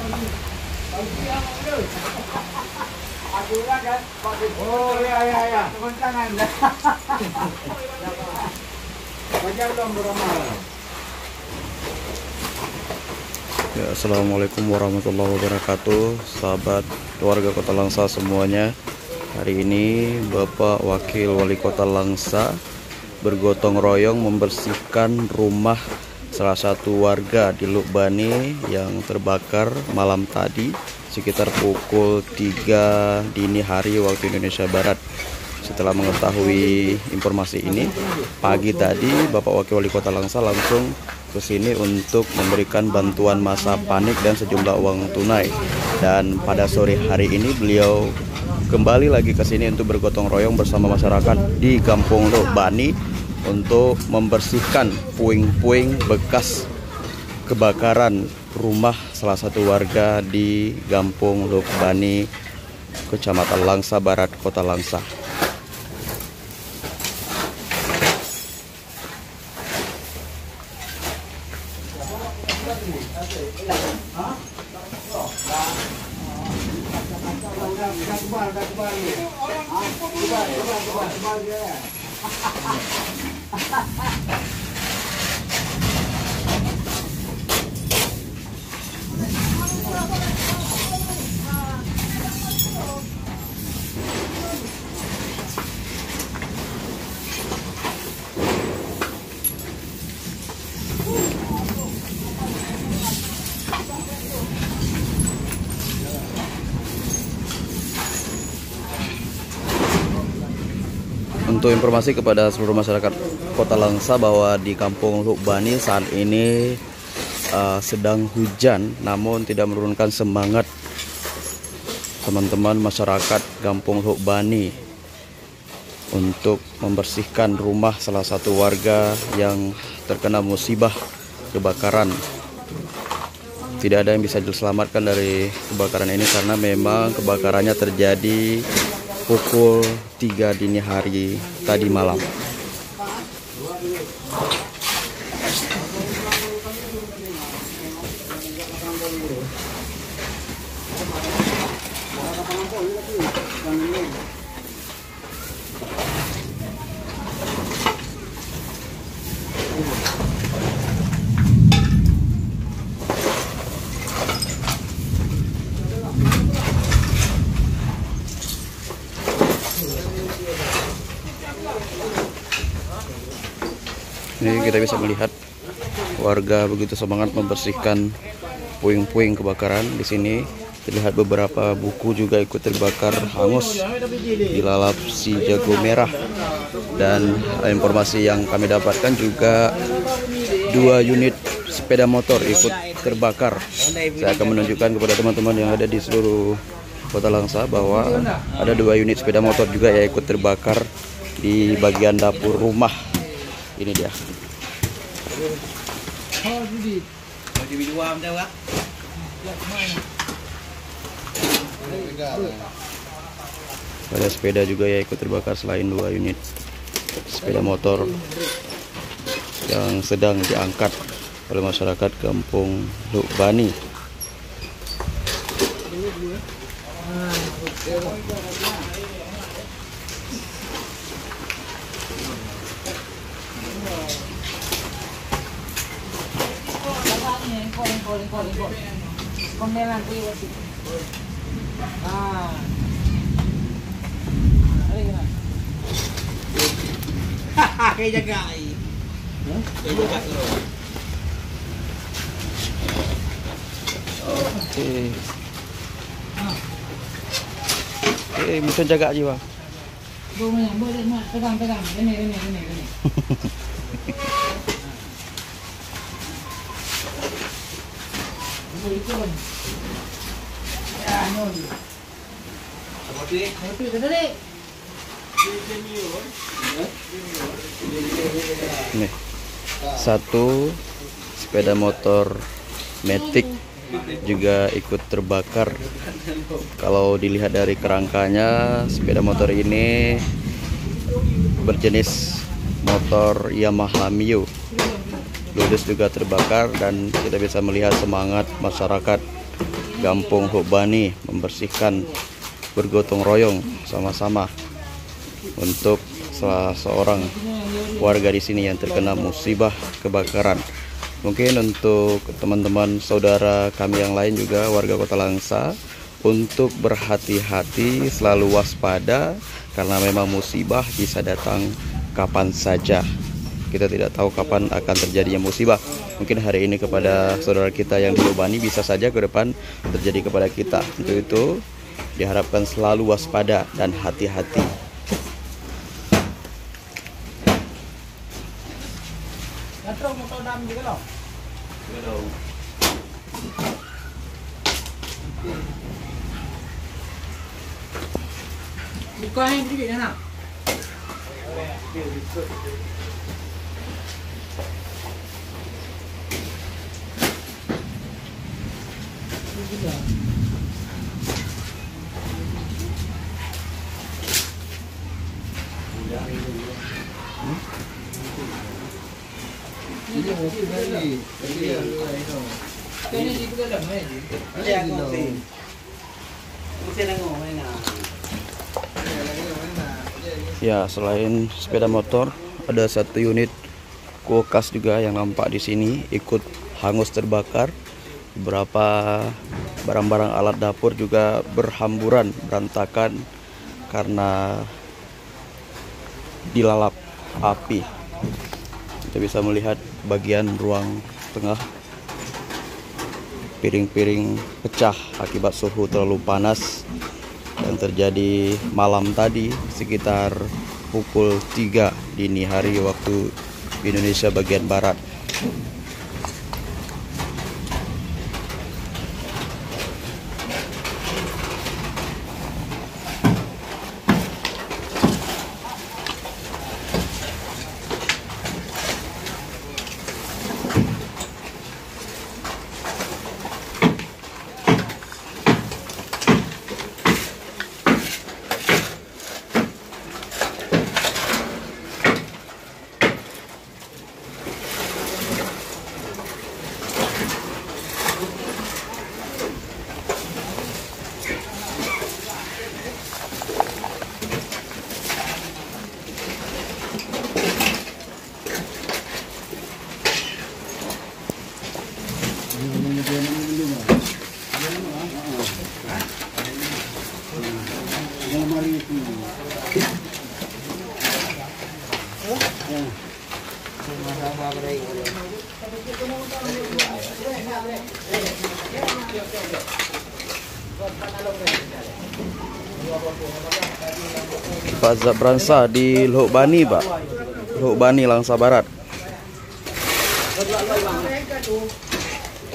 Oh ya. Ya, assalamualaikum warahmatullahi wabarakatuh, sahabat keluarga Kota Langsa semuanya. Hari ini Bapak Wakil Wali Kota Langsa bergotong royong membersihkan rumah salah satu warga di Lubani yang terbakar malam tadi sekitar pukul 3 dini hari waktu Indonesia Barat. Setelah mengetahui informasi ini, pagi tadi Bapak Wakil Wali Kota Langsa langsung ke sini untuk memberikan bantuan masa panik dan sejumlah uang tunai. Dan pada sore hari ini beliau kembali lagi ke sini untuk bergotong royong bersama masyarakat di Kampung Lubani untuk membersihkan puing-puing bekas kebakaran rumah salah satu warga di Kampung Lubani, Kecamatan Langsa Barat, Kota Langsa. Untuk informasi kepada seluruh masyarakat Kota Langsa bahwa di Kampung Lubani saat ini sedang hujan, namun tidak menurunkan semangat teman-teman masyarakat Kampung Lubani untuk membersihkan rumah salah satu warga yang terkena musibah kebakaran. Tidak ada yang bisa diselamatkan dari kebakaran ini karena memang kebakarannya terjadi pukul 3 dini hari tadi malam. Ini kita bisa melihat warga begitu semangat membersihkan puing-puing kebakaran. Di sini terlihat beberapa buku juga ikut terbakar hangus dilalap si jago merah. Dan informasi yang kami dapatkan juga 2 unit sepeda motor ikut terbakar. Saya akan menunjukkan kepada teman-teman yang ada di seluruh Kota Langsa bahwa ada 2 unit sepeda motor juga yang ikut terbakar di bagian dapur rumah. Ini dia. Ada sepeda juga ya ikut terbakar selain 2 unit sepeda motor yang sedang diangkat oleh masyarakat Kampung Lubani. Kayak jaga. Oke, bisa jaga aja, Bang. Boleh, pegang. Ini. Nih, 1 sepeda motor Matic juga ikut terbakar. Kalau dilihat dari kerangkanya, sepeda motor ini berjenis motor Yamaha Mio. Ludes juga terbakar dan kita bisa melihat semangat masyarakat Gampung Hubani membersihkan bergotong royong sama-sama untuk salah seorang warga di sini yang terkena musibah kebakaran. Mungkin untuk teman-teman saudara kami yang lain juga warga Kota Langsa untuk berhati-hati, selalu waspada karena memang musibah bisa datang kapan saja. Kita tidak tahu kapan akan terjadinya musibah. Mungkin hari ini kepada saudara kita yang di Lubani, bisa saja ke depan terjadi kepada kita. Untuk itu diharapkan selalu waspada dan hati-hati. Buka yang sedikit nak. Ya, selain sepeda motor, ada satu unit kulkas juga yang nampak di sini ikut hangus terbakar. Beberapa barang-barang alat dapur juga berhamburan, berantakan karena dilalap api. Kita bisa melihat bagian ruang tengah, piring-piring pecah akibat suhu terlalu panas yang terjadi malam tadi sekitar pukul 3 dini hari waktu Indonesia bagian barat. Pak Zabransa di Lhok Bani, Pak. Lhok Bani, Langsa Barat.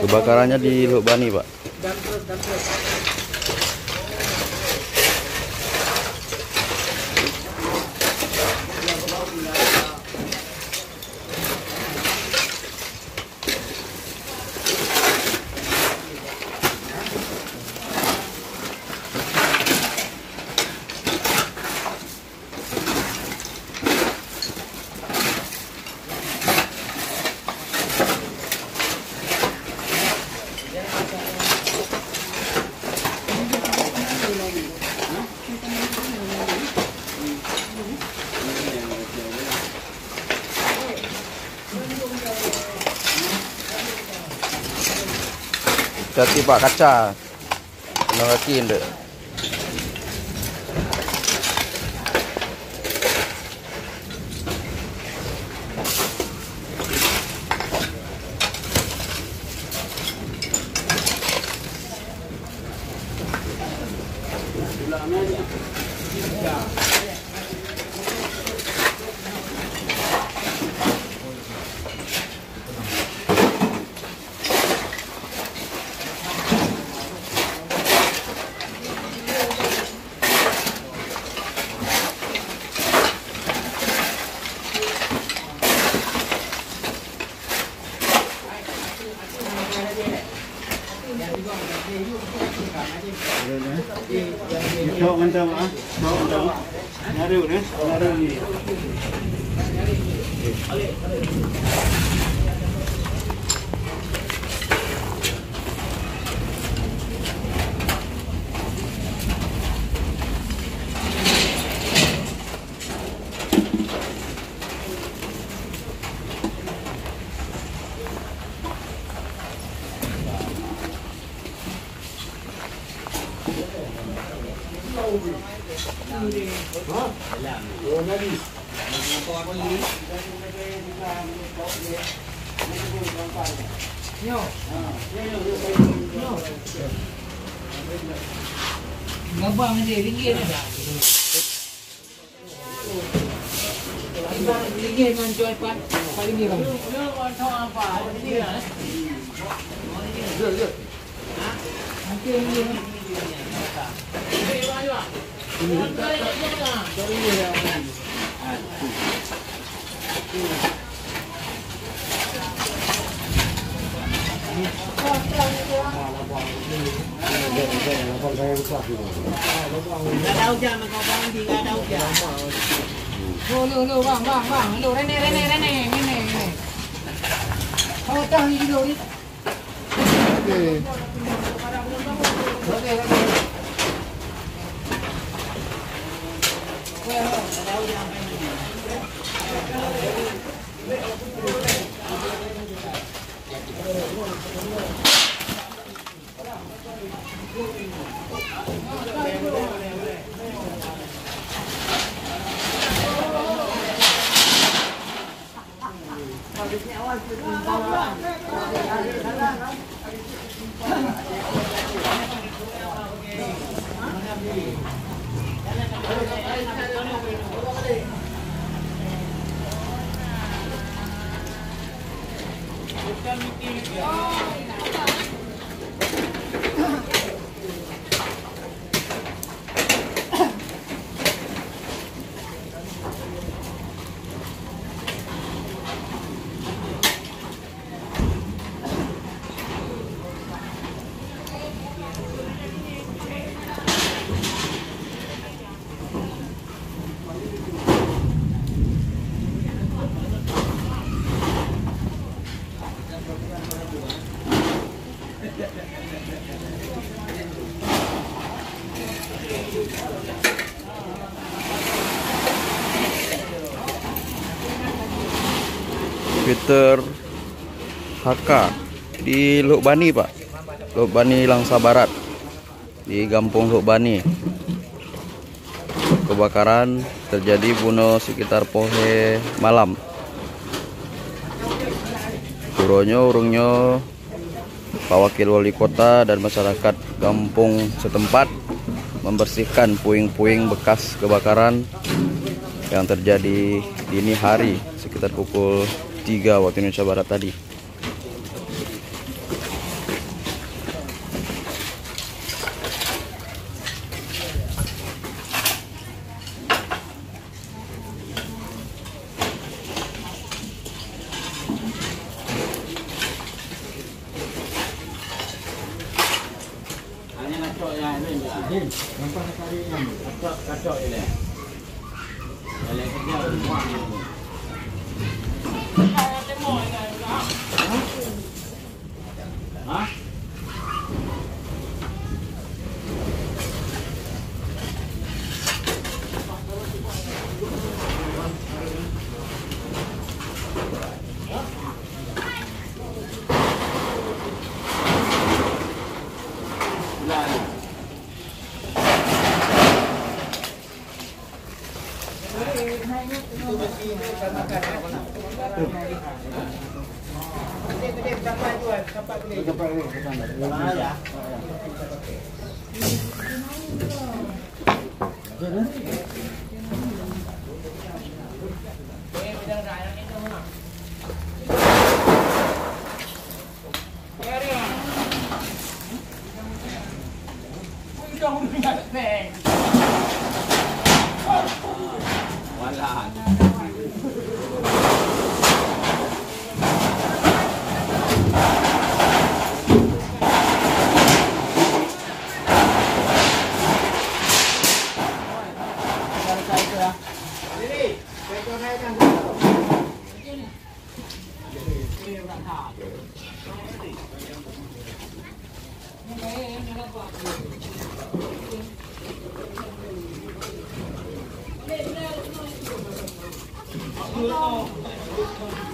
Kebakarannya di Lhok Bani, Pak. Hati Pak, kaca kena kaki ende. Ngabang aja ringgit ada. Ringgit kan jual paling ni kamu. Ada hujan, kau bangun di ada hujan. Lu bang, lu rene. Oh tahu ni dulu ni. Peter HK di Luk Bani, Pak. Luk Bani Langsa Barat, di Kampung Luk Bani. Kebakaran terjadi bunuh sekitar pohe malam. Urungnya Pak Wakil Wali Kota dan masyarakat kampung setempat membersihkan puing-puing bekas kebakaran yang terjadi dini hari sekitar pukul 3 waktu Indonesia Barat tadi. Kacau je lah. Kalau kerja rumah ni. Hah?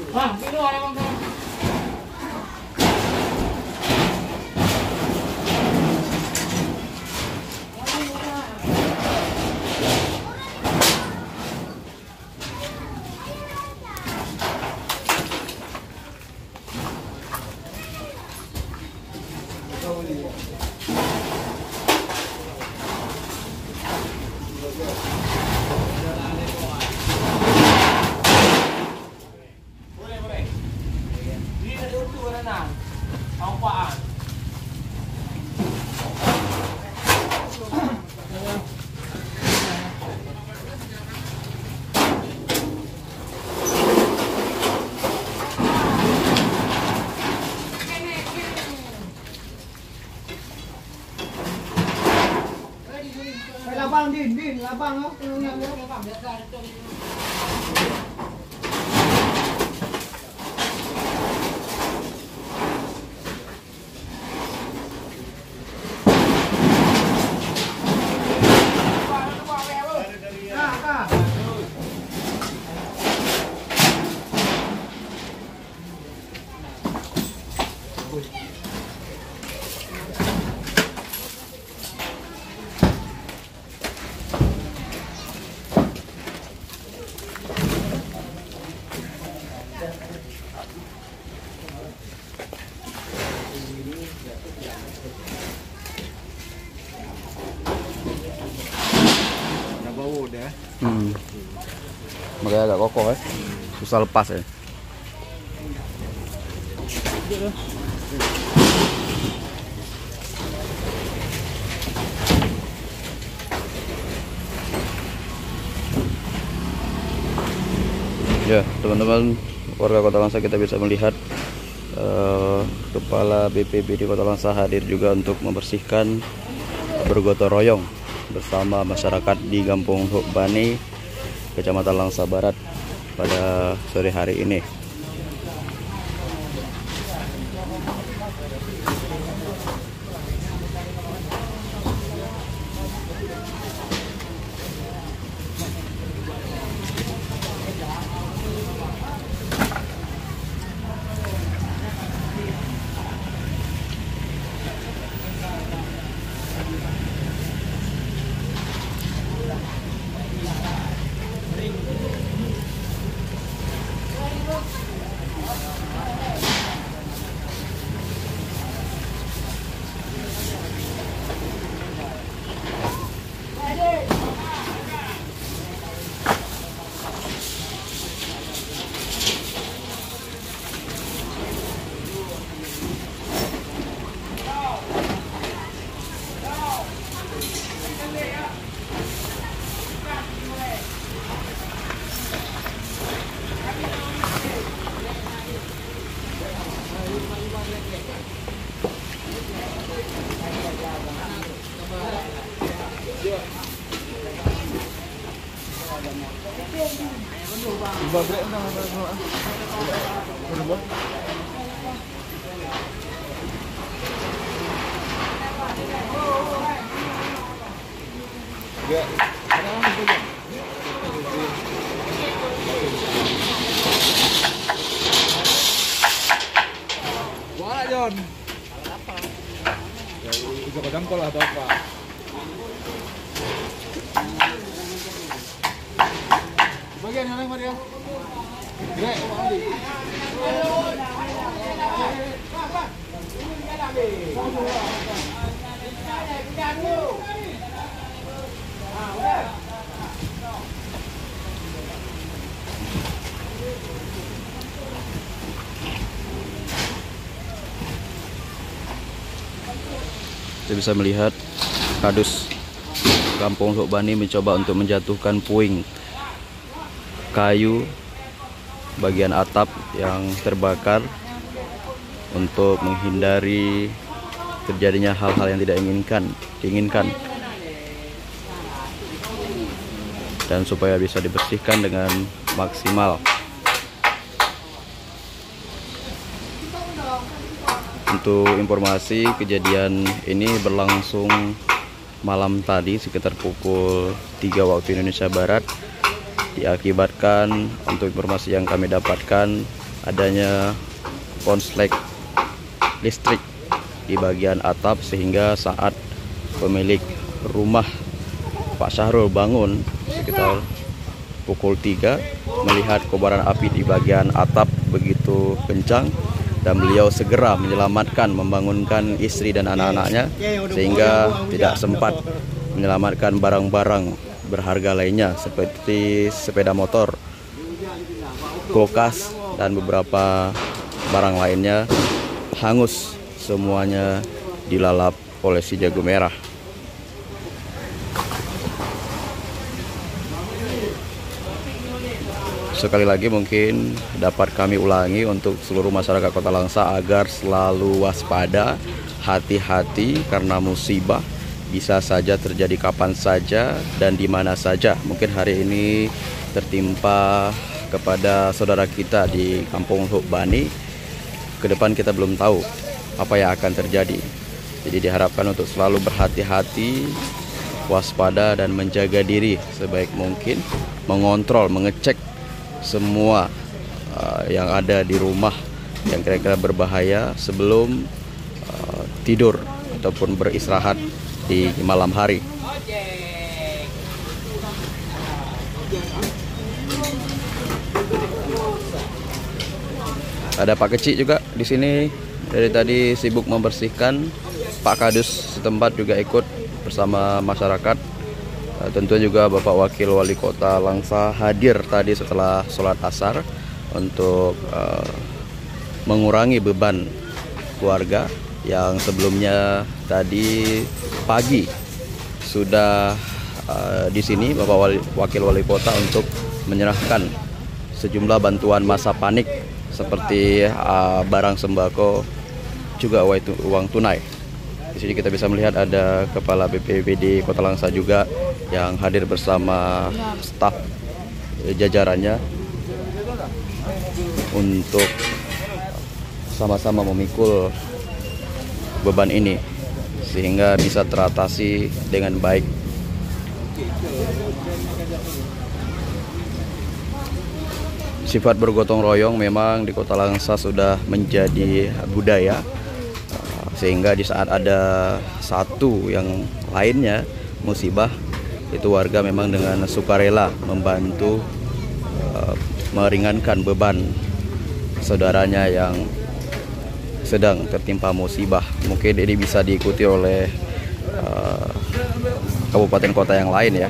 Bang, itu ada bang. Labang din, labang oh. Labang biasa itu. Makanya agak kokoh ya, susah lepas ya. Ya teman-teman warga Kota Langsa, kita bisa melihat Kepala BPBD Kota Langsa hadir juga untuk membersihkan bergotong royong bersama masyarakat di Kampung Hukbani, Kecamatan Langsa Barat pada sore hari ini. Wah, Jon. Ya, bisa kedangkol atau apa? Bagian yang lain, Maria. Grek, Kita bisa melihat Kadus Kampung Hukbani mencoba untuk menjatuhkan puing kayu bagian atap yang terbakar untuk menghindari terjadinya hal-hal yang tidak diinginkan dan supaya bisa dibersihkan dengan maksimal. Untuk informasi, kejadian ini berlangsung malam tadi sekitar pukul 3 waktu Indonesia Barat, diakibatkan untuk informasi yang kami dapatkan adanya konslet listrik di bagian atap, sehingga saat pemilik rumah Pak Syahrul bangun sekitar pukul 3 melihat kobaran api di bagian atap begitu kencang, dan beliau segera menyelamatkan, membangunkan istri dan anak-anaknya sehingga tidak sempat menyelamatkan barang-barang berharga lainnya seperti sepeda motor, kulkas, dan beberapa barang lainnya hangus, semuanya dilalap oleh si jago merah. Sekali lagi mungkin dapat kami ulangi untuk seluruh masyarakat Kota Langsa agar selalu waspada, hati-hati karena musibah bisa saja terjadi kapan saja dan di mana saja. Mungkin hari ini tertimpa kepada saudara kita di Kampung Luk Bani. Ke depan kita belum tahu apa yang akan terjadi. Jadi diharapkan untuk selalu berhati-hati, waspada dan menjaga diri sebaik mungkin, mengontrol, mengecek semua yang ada di rumah yang kira-kira berbahaya sebelum tidur ataupun beristirahat di malam hari. Ada Pak Kecik juga di sini, dari tadi sibuk membersihkan. Pak Kadus setempat juga ikut bersama masyarakat. Tentu juga Bapak Wakil Wali Kota Langsa hadir tadi setelah sholat asar untuk mengurangi beban keluarga yang sebelumnya tadi pagi sudah di sini Bapak Wakil Wali Kota untuk menyerahkan sejumlah bantuan masa panik seperti barang sembako, juga uang tunai. Di sini kita bisa melihat ada Kepala BPBD Kota Langsa juga yang hadir bersama staf jajarannya untuk sama-sama memikul beban ini sehingga bisa teratasi dengan baik. Sifat bergotong royong memang di Kota Langsa sudah menjadi budaya, sehingga di saat ada satu yang lainnya musibah, itu warga memang dengan sukarela membantu meringankan beban saudaranya yang sedang tertimpa musibah. Mungkin ini bisa diikuti oleh kabupaten kota yang lain ya.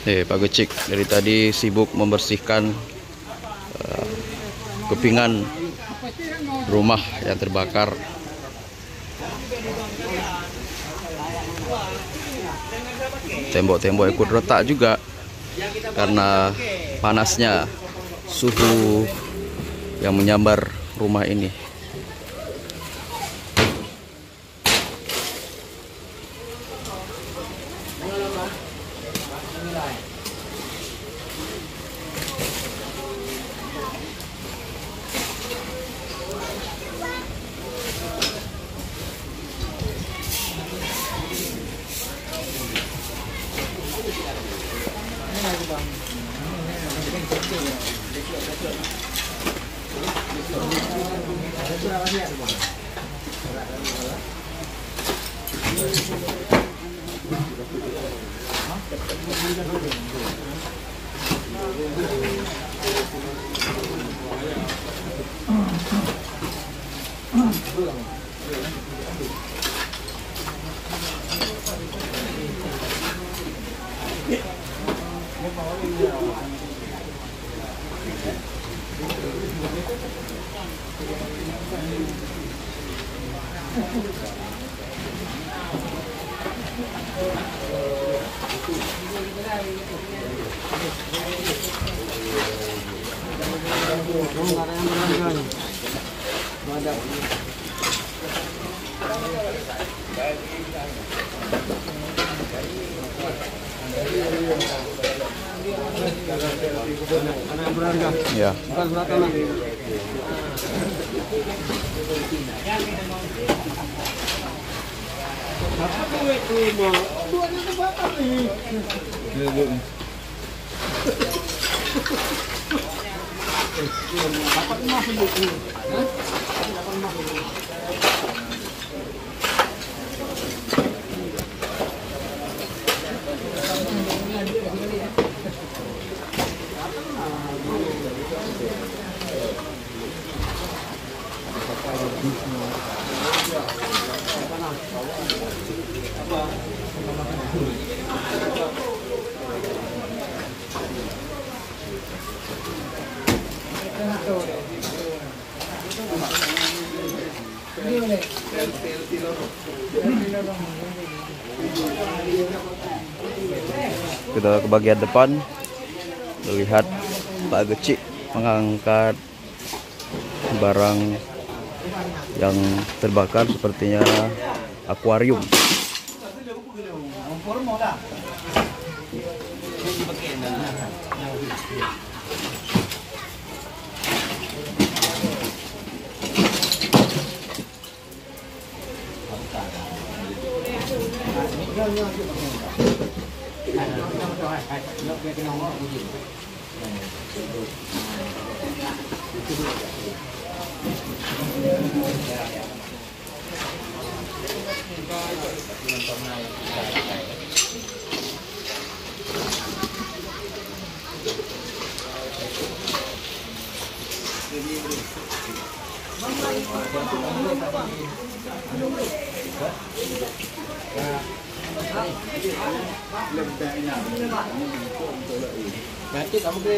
Pak Gecik dari tadi sibuk membersihkan kepingan rumah yang terbakar. Tembok-tembok ikut retak juga karena panasnya suhu yang menyambar rumah ini. Ya. Duanya kebakar nih. Dapat emas dulu. Hah? Kita ke bagian depan, melihat Pak Gecik mengangkat barang yang terbakar, sepertinya akuarium. Nanti kamu ke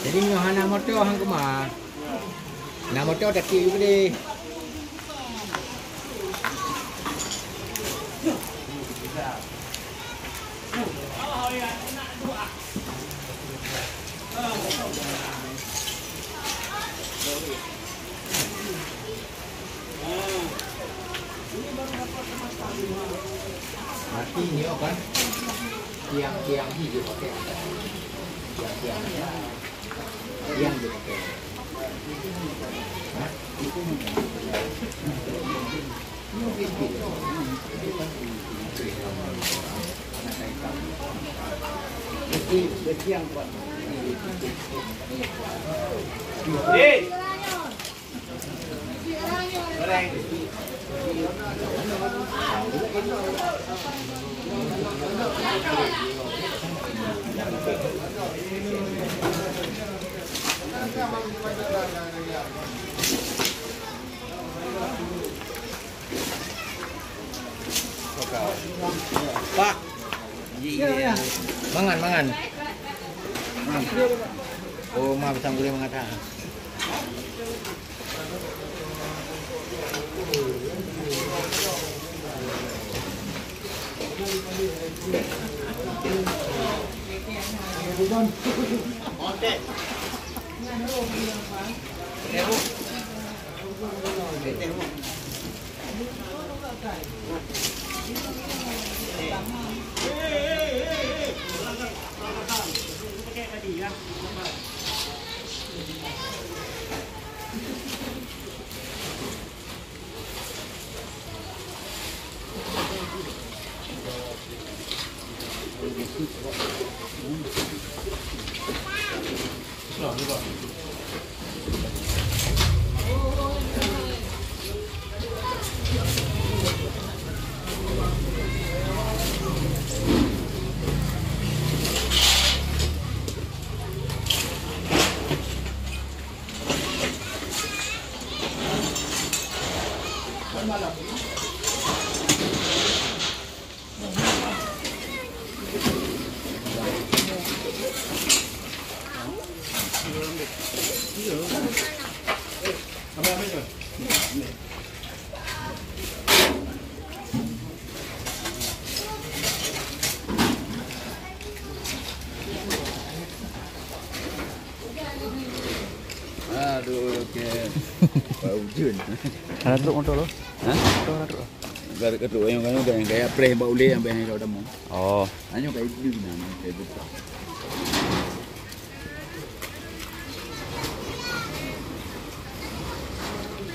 Jadi hana motor hang kemah. Nah motor tak kiri juga deh. Mati ni kan? Tiang hijau pakai. Tiang dia pakai. Tiang kuat. Pak. Iya. Mangan. Oh, mah bisa boleh mengatakan. Aduh, oke. Bau jun. Ada truk motor lo? Hah? Gara kedua yang kayak preh bau le yang banyak udah mau. Oh, Hanya kayak itu nah, kayak gitu.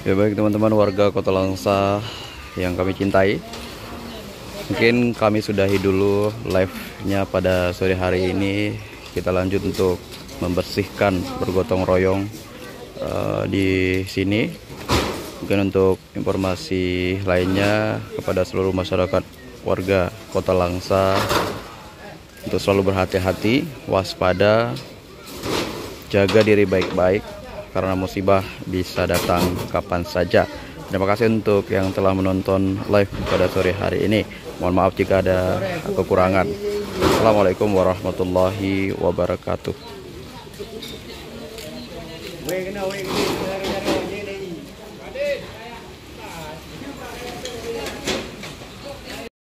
ya baik teman-teman warga Kota Langsa yang kami cintai. Mungkin kami sudahi dulu live-nya pada sore hari ini. Kita lanjut untuk membersihkan bergotong royong di sini. Mungkin untuk informasi lainnya kepada seluruh masyarakat warga Kota Langsa untuk selalu berhati-hati, waspada, jaga diri baik-baik karena musibah bisa datang kapan saja. Terima kasih untuk yang telah menonton live pada sore hari ini. Mohon maaf jika ada kekurangan. Assalamualaikum warahmatullahi wabarakatuh.